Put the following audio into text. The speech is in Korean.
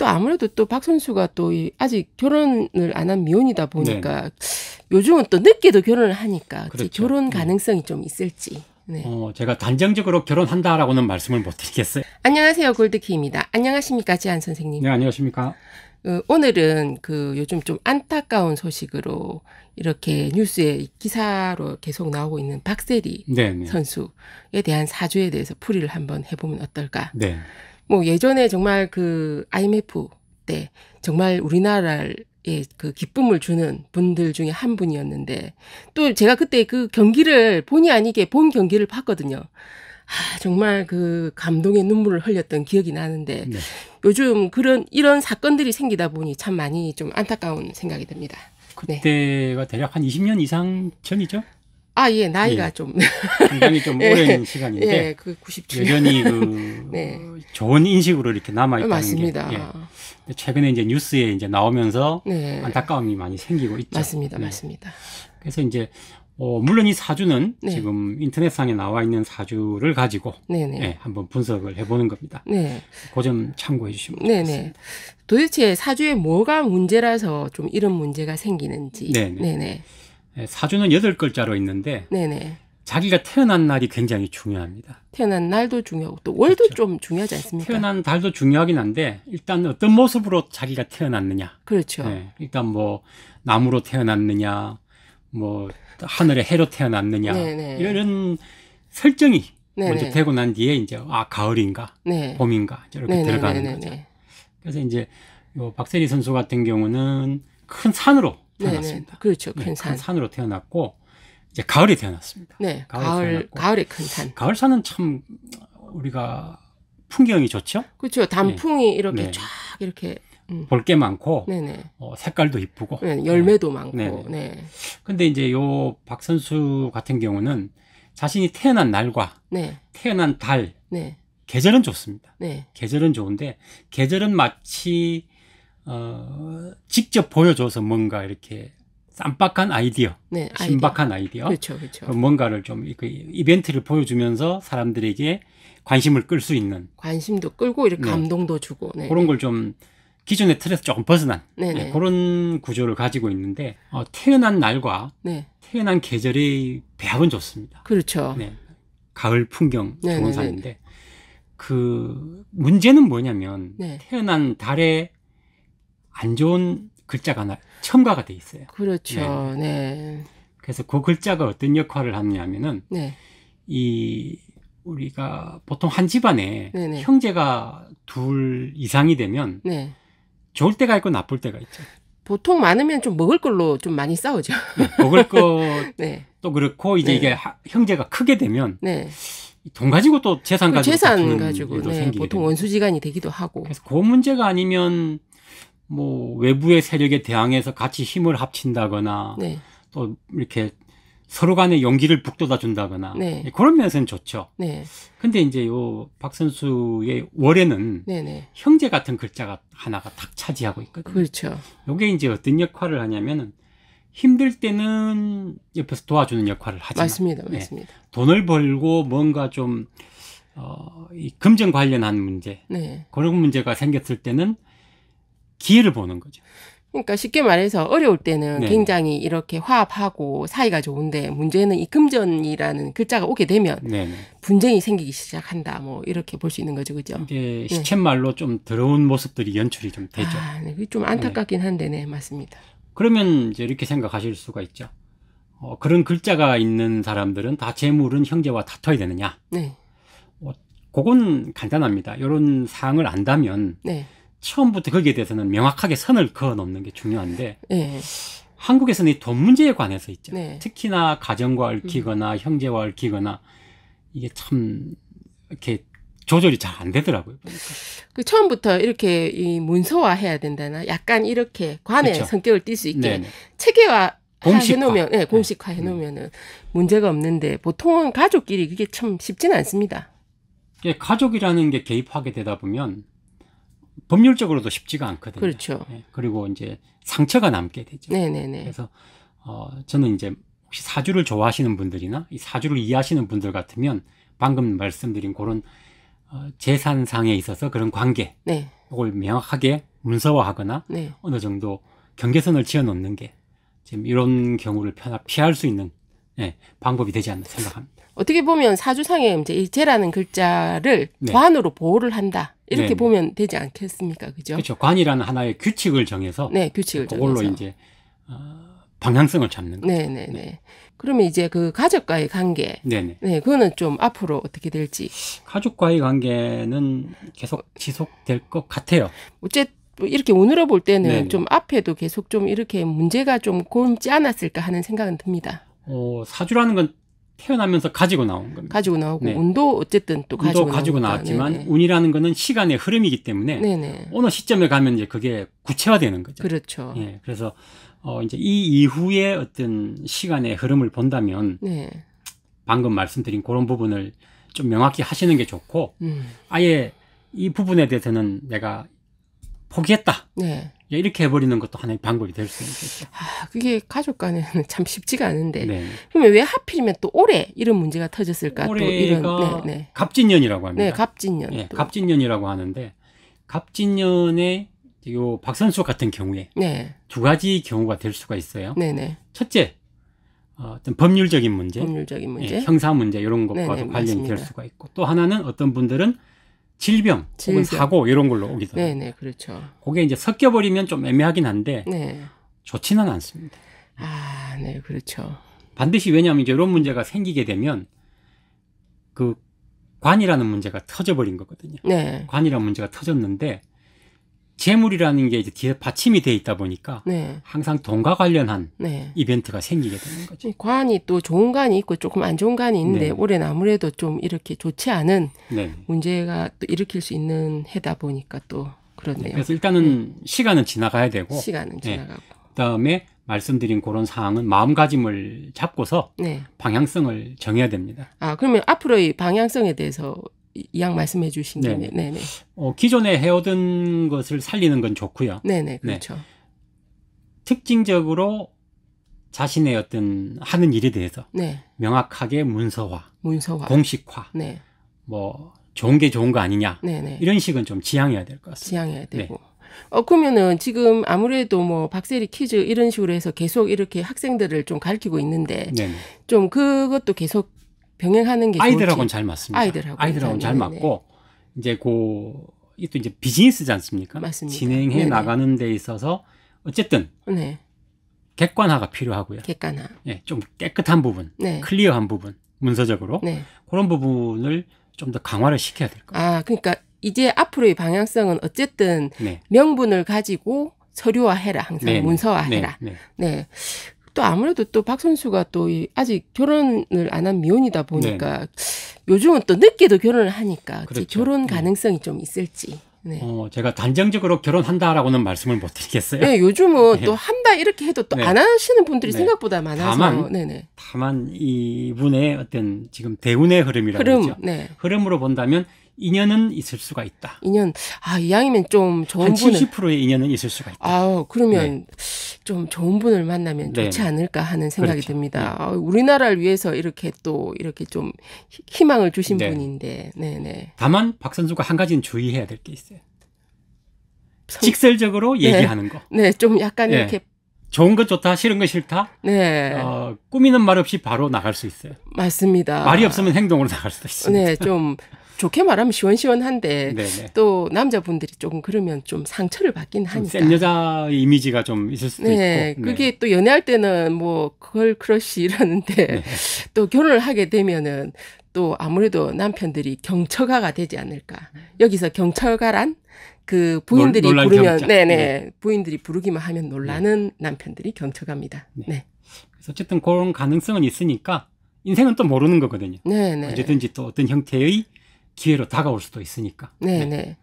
또 아무래도 또 박 선수가 또 아직 결혼을 안 한 미혼이다 보니까 요즘은 또 늦게도 결혼을 하니까 그렇죠. 결혼 가능성이 좀 있을지. 네. 제가 단정적으로 결혼한다라고는 말씀을 못 드리겠어요. 안녕하세요. 골드키입니다. 안녕하십니까 지한 선생님. 네, 안녕하십니까. 오늘은 요즘 좀 안타까운 소식으로 이렇게 뉴스에 기사로 계속 나오고 있는 박세리 선수에 대한 사주에 대해서 풀이를 한번 해보면 어떨까. 네. 뭐 예전에 정말 IMF 때 정말 우리나라에 그 기쁨을 주는 분들 중에 한 분이었는데 또 제가 그때 그 경기를 본의 아니게 본 경기를 봤거든요. 정말 감동의 눈물을 흘렸던 기억이 나는데 요즘 이런 사건들이 생기다 보니 참 많이 좀 안타까운 생각이 듭니다. 그때가 대략 한 20년 이상 전이죠? 예, 나이가 좀 상당히 좀 오랜 시간인데 97년. 여전히 좋은 인식으로 이렇게 남아있다는 맞습니다. 게 최근에 이제 뉴스에 이제 나오면서 안타까움이 많이 생기고 있죠. 맞습니다. 맞습니다. 그래서 이제 물론 이 사주는 지금 인터넷상에 나와 있는 사주를 가지고 한번 분석을 해보는 겁니다. 그 점 참고해 주시면 좋겠습니다. 도대체 사주에 뭐가 문제라서 좀 이런 문제가 생기는지. 사주는 8글자로 있는데 자기가 태어난 날이 굉장히 중요합니다. 태어난 날도 중요하고 또 월도 좀 중요하지 않습니까? 태어난 달도 중요하긴 한데 일단 어떤 모습으로 자기가 태어났느냐. 그렇죠. 일단 뭐 나무로 태어났느냐, 뭐 하늘의 해로 태어났느냐 이런 설정이 먼저 되고 난 뒤에 이제 가을인가 봄인가 이렇게 들어가는 거죠. 그래서 이제 요 박세리 선수 같은 경우는 큰 산으로 태어났습니다. 그렇죠. 큰 산으로 태어났고 이제 가을에 태어났습니다. 가을의 큰 산. 가을 산은 참 우리가 풍경이 좋죠. 그렇죠. 단풍이 이렇게 쫙 이렇게 볼 게 많고 색깔도 이쁘고 열매도 많고. 근데 이제 요 박 선수 같은 경우는 자신이 태어난 날과 태어난 달 계절은 좋습니다. 계절은 좋은데 계절은 마치 직접 보여줘서 뭔가 이렇게 쌈박한 아이디어, 신박한 아이디어, 그렇죠. 뭔가를 좀 이벤트를 보여주면서 사람들에게 관심을 끌 수 있는, 관심도 끌고 이렇게 감동도 주고 그런 걸 좀 기존의 틀에서 조금 벗어난 그런 구조를 가지고 있는데 태어난 날과 태어난 계절의 배합은 좋습니다. 그렇죠. 가을 풍경 좋은 산인데 그 문제는 뭐냐면 태어난 달에 안 좋은 글자가 하나 첨가가 돼 있어요. 그렇죠. 그래서 그 글자가 어떤 역할을 하느냐면은 우리가 보통 한 집안에 형제가 둘 이상이 되면 좋을 때가 있고 나쁠 때가 있죠. 보통 많으면 좀 먹을 걸로 좀 많이 싸우죠. 먹을 것도 그렇고 이제 이게 형제가 크게 되면 돈 가지고 또 재산 가지고 보통 원수지간이 되기도 하고. 그래서 그 문제가 아니면 뭐 외부의 세력에 대항해서 같이 힘을 합친다거나 또 이렇게 서로 간에 용기를 북돋아 준다거나 그런 면에서는 좋죠. 근데 이제 요 박 선수의 월에는 형제 같은 글자가 하나가 딱 차지하고 있거든요. 그렇죠. 요게 이제 어떤 역할을 하냐면은 힘들 때는 옆에서 도와주는 역할을 하지만 맞습니다. 돈을 벌고 뭔가 좀 이 금전 관련한 문제 그런 문제가 생겼을 때는 기회를 보는 거죠. 그러니까 쉽게 말해서 어려울 때는 굉장히 이렇게 화합하고 사이가 좋은데 문제는 이 금전이라는 글자가 오게 되면 분쟁이 생기기 시작한다. 뭐 이렇게 볼 수 있는 거죠. 그죠? 이게 시쳇말로 좀 더러운 모습들이 연출이 좀 되죠. 그게 좀 안타깝긴 한데 맞습니다. 그러면 이제 이렇게 생각하실 수가 있죠. 그런 글자가 있는 사람들은 다 재물은 형제와 다퉈야 되느냐? 그건 간단합니다. 이런 사항을 안다면 처음부터 거기에 대해서는 명확하게 선을 그어 놓는 게 중요한데 한국에서는 이 돈 문제에 관해서 있죠. 특히나 가정과 얽히거나 형제와 얽히거나 이게 참 이렇게 조절이 잘 안 되더라고요. 그 처음부터 이렇게 이 문서화해야 된다나 약간 이렇게 관의 성격을 띌 수 있게 체계화 해놓으면 공식화 해놓으면은 문제가 없는데 보통은 가족끼리 그게 참 쉽지는 않습니다. 가족이라는 게 개입하게 되다 보면 법률적으로도 쉽지가 않거든요. 그렇죠. 그리고 이제 상처가 남게 되죠. 그래서 저는 이제 혹시 사주를 좋아하시는 분들이나 이 사주를 이해하시는 분들 같으면 방금 말씀드린 그런 재산상에 있어서 그런 관계, 그걸 명확하게 문서화하거나 네. 어느 정도 경계선을 지어 놓는 게 지금 이런 경우를 피할 수 있는 방법이 되지 않나 생각합니다. 어떻게 보면 사주상에 이제 이 재라는 글자를 네. 관으로 보호를 한다. 이렇게 네네. 보면 되지 않겠습니까? 그죠? 그렇죠. 관이라는 하나의 규칙을 정해서 네, 규칙을 그걸로 정해서. 이제 방향성을 잡는 거죠. 네네네. 네. 그러면 이제 그 가족과의 관계. 네네. 네, 그거는 좀 앞으로 어떻게 될지. 가족과의 관계는 계속 지속될 것 같아요. 어쨌든 이렇게 오늘을 볼 때는 네네. 좀 앞에도 계속 좀 이렇게 문제가 좀 곪지 않았을까 하는 생각은 듭니다. 사주라는 건 태어나면서 가지고 나온 겁니다. 가지고 나오고 네. 운도 어쨌든 또 운도 가지고 나왔지만 네네. 운이라는 거는 시간의 흐름이기 때문에 네네. 어느 시점에 가면 이제 그게 구체화되는 거죠. 그렇죠. 예, 그래서 이제 이 이후의 어떤 시간의 흐름을 본다면 네. 방금 말씀드린 그런 부분을 좀 명확히 하시는 게 좋고 아예 이 부분에 대해서는 내가 포기했다. 네. 이렇게 해버리는 것도 하나의 방법이 될 수 있겠죠. 그게 가족 간에는 참 쉽지가 않은데. 네. 그러면 왜 하필이면 또 올해 이런 문제가 터졌을까? 올해가 또 이런 갑진년이라고 합니다. 네, 갑진년. 네, 갑진년이라고 하는데 갑진년에 요 박선수 같은 경우에 네. 두 가지 경우가 될 수가 있어요. 네네. 첫째, 어떤 법률적인 문제, 법률적인 문제, 형사 문제 이런 것과도 네네, 관련이 맞습니다. 될 수가 있고 또 하나는 어떤 분들은 질병 혹은 사고 이런 걸로 오기도 합니다. 네네, 그렇죠. 그게 이제 섞여버리면 좀 애매하긴 한데 네. 좋지는 않습니다. 네, 그렇죠. 반드시 왜냐하면 이제 이런 문제가 생기게 되면 그 관이라는 문제가 터져버린 거거든요. 네. 관이라는 문제가 터졌는데 재물이라는 게 이제 뒤에 받침이 돼 있다 보니까 네. 항상 돈과 관련한 네. 이벤트가 생기게 되는 거죠. 관이 또 좋은 관이 있고 조금 안 좋은 관이 있는데 네. 올해는 아무래도 좀 이렇게 좋지 않은 네. 문제가 또 일으킬 수 있는 해다 보니까 또 그렇네요. 그래서 일단은 시간은 지나가야 되고 시간은 지나가고. 그다음에 말씀드린 그런 사항은 마음가짐을 잡고서 네. 방향성을 정해야 됩니다. 그러면 앞으로의 방향성에 대해서 이양 말씀해 주신 김에. 네네. 네네. 기존에 해오던 것을 살리는 건 좋고요. 네네, 그렇죠. 특징적으로 자신의 어떤 하는 일에 대해서 네. 명확하게 문서화, 공식화, 네. 뭐 좋은 게 좋은 거 아니냐, 네네. 이런 식은 좀 지향해야 될 것 같습니다. 지향해야 되고. 그러면은 지금 아무래도 뭐 박세리 퀴즈 이런 식으로 해서 계속 이렇게 학생들을 좀 가르치고 있는데 네네. 좀 그것도 계속 병행하는 게 아이들하고는 잘 맞습니다. 아이들하고는 잘 맞고 이제 이또 이제 비즈니스지 않습니까? 맞습니다. 진행해 네네. 나가는 데 있어서 어쨌든 네. 객관화가 필요하고요. 객관화. 좀 깨끗한 부분, 네. 클리어한 부분, 문서적으로 네. 그런 부분을 좀 더 강화를 시켜야 될 겁니다. 그러니까 이제 앞으로의 방향성은 어쨌든 네. 명분을 가지고 서류화해라. 항상 네네. 문서화해라. 네. 네. 또 아무래도 또 박 선수가 또 아직 결혼을 안 한 미혼이다 보니까 네네. 요즘은 또 늦게도 결혼을 하니까 그렇죠. 결혼 가능성이 좀 있을지. 네. 제가 단정적으로 결혼한다라고는 말씀을 못 드리겠어요. 네, 요즘은 네. 또 한다 이렇게 해도 또 네. 안 하시는 분들이 네. 생각보다 많아서. 다만 이분의 어떤 지금 대운의 흐름이라고 그러죠. 네. 흐름으로 본다면 인연은 있을 수가 있다. 인연. 이왕이면 좀 좋은 한 분을. 70%의 인연은 있을 수가 있다. 그러면 좀 좋은 분을 만나면 좋지 네. 않을까 하는 생각이 그렇죠. 듭니다. 우리나라를 위해서 이렇게 좀 희망을 주신 네. 분인데. 네네. 다만 박 선수가 한 가지는 주의해야 될 게 있어요. 직설적으로 얘기하는 거. 네, 좀 약간 네. 이렇게. 좋은 것 좋다, 싫은 것 싫다. 네. 꾸미는 말 없이 바로 나갈 수 있어요. 맞습니다. 말이 없으면 행동으로 나갈 수도 있습니다. 네, 좀 좋게 말하면 시원시원한데 네네. 또 남자분들이 조금 그러면 좀 상처를 받긴 하니까. 센 여자의 이미지가 좀 있을 수도 네, 있고. 그게 또 연애할 때는 뭐 걸 크러쉬 이러는데 네. 또 결혼을 하게 되면은 또 아무래도 남편들이 경처가가 되지 않을까. 여기서 경처가란 그 부인들이 부르면 경자. 네네 부인들이 부르기만 하면 놀라는 남편들이 경처가입니다. 네. 그래서 어쨌든 그런 가능성은 있으니까 인생은 또 모르는 거거든요. 네네. 언제든지 또 어떤 형태의 기회로 다가올 수도 있으니까. 네네.